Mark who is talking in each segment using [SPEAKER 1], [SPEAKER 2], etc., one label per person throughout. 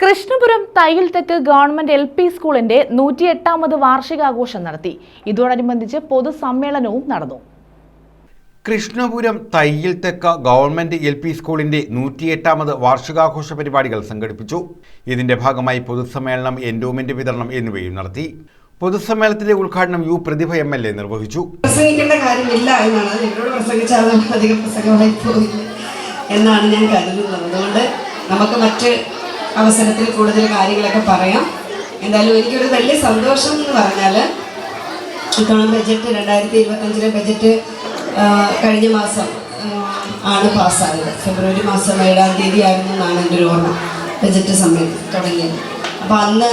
[SPEAKER 1] കൃഷ്ണപുരം തയ്യിൽ തെക്ക് government LP സ്കൂളിന്റെ 108ാമത് വാർഷികാഘോഷം നടത്തി. ഇതോടനുബന്ധിച്ച് പൊതുസമ്മേളനവും നടന്നു.
[SPEAKER 2] കൃഷ്ണപുരം തയ്യിൽ തെക്ക് ഗവൺമെന്റ് LP സ്കൂളിന്റെ 108ാമത് വാർഷികാഘോഷ പരിപാടികൾ സംഘടിപ്പിച്ചു. ഇതിന്റെ ഭാഗമായി പൊതുസമ്മേളനം, എൻഡോമെന്റ് വിതരണം എന്നിവയും നടത്തി. പൊതുസമ്മേളനത്തിന്റെ ഉദ്ഘാടനം U പ്രതിഭ MLA നിർവഹിച്ചു.
[SPEAKER 3] പ്രസംഗിക്കേണ്ട കാര്യമില്ല എന്നാണ് എന്നോട് പ്രസംഗിച്ചാൽ അധികം പ്രസംഗമായി പോയില്ല എന്നാണ് ഞാൻ കരുതുന്നത്. അതുകൊണ്ട് നമുക്ക് മറ്റ് അവസരത്തിൽ കൂടുതൽ കാര്യങ്ങളൊക്കെ പറയാം. എന്തായാലും എനിക്കൊരു വലിയ സന്തോഷം എന്ന് പറഞ്ഞാൽ ഇത്തവണ ബജറ്റ് 2025 ബജറ്റ് കഴിഞ്ഞ മാസം ആണ് പാസ്സായത്. ഫെബ്രുവരി മാസം 7-ാം തീയതി ആയിരുന്നു എന്നാണ് എൻ്റെ ഒരു ഓർമ്മ ബജറ്റ് സമ്മേളനം തുടങ്ങിയത്. അപ്പോൾ അന്ന്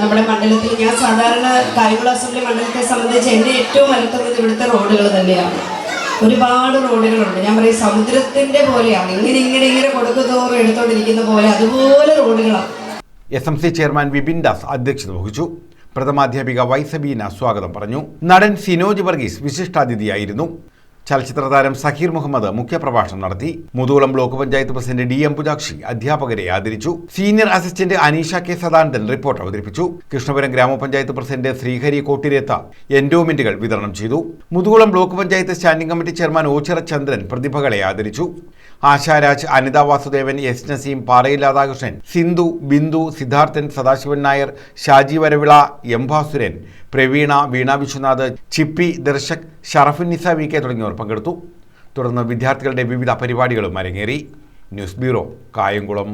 [SPEAKER 3] നമ്മുടെ മണ്ഡലത്തിൽ, ഞാൻ സാധാരണ കായംകുളം അസംബ്ലി മണ്ഡലത്തെ സംബന്ധിച്ച് എൻ്റെ ഏറ്റവും അടുത്തുള്ളത് ഇവിടുത്തെ റോഡുകൾ തന്നെയാണ്. ഒരുപാട് റോഡുകളുണ്ട്. ഞാൻ പറയും സമുദ്രത്തിൻ്റെ പോലെയാണ്, ഇങ്ങനെ കൊടുക്കുതോറും എടുത്തോണ്ടിരിക്കുന്ന പോലെ അതുപോലെ റോഡുകളാണ്.
[SPEAKER 2] SMC ചെയർമാൻ വിപിൻ ദാസ് അധ്യക്ഷത വഹിച്ചു. പ്രഥമാധ്യാപിക Y സബീന സ്വാഗതം പറഞ്ഞു. നടൻ സിനോജ് വർഗീസ് വിശിഷ്ടാതിഥിയായിരുന്നു. ചലച്ചിത്ര താരം സഹീർ മുഹമ്മദ് മുഖ്യപ്രഭാഷണം നടത്തി. Muthukulam block panchayat president DM Pujakshi അധ്യാപകരെ ആദരിച്ചു. Senior assistant Aneesha K Sadanandan report അവതരിപ്പിച്ചു. കൃഷ്ണപുരം ഗ്രാമപഞ്ചായത്ത് പ്രസിഡന്റ് ശ്രീഹരി കോട്ടിരേത്ത എൻഡോമെന്റുകൾ വിതരണം ചെയ്തു. Muthukulam block panchayat standing committee chairman Ochira Chandran പ്രതിഭകളെ ആദരിച്ചു. ആശാരാജ്, അനിത വാസുദേവൻ, S നസീം, പാറയിൽ രാധാകൃഷ്ണൻ, സിന്ധു, ബിന്ദു, സിദ്ധാർത്ഥൻ, സദാശിവൻ നായർ, ഷാജി വരവിള, M ഭാസുരൻ, പ്രവീണ, വീണ വിശ്വനാഥ്, ചിപ്പി, ദർശക്, ഷറഫുന്നിസ VK തുടങ്ങിയവർ പങ്കെടുത്തു. തുടർന്ന് വിദ്യാർത്ഥികളുടെ വിവിധ പരിപാടികളും അരങ്ങേറി. News bureau, Kayamkulam.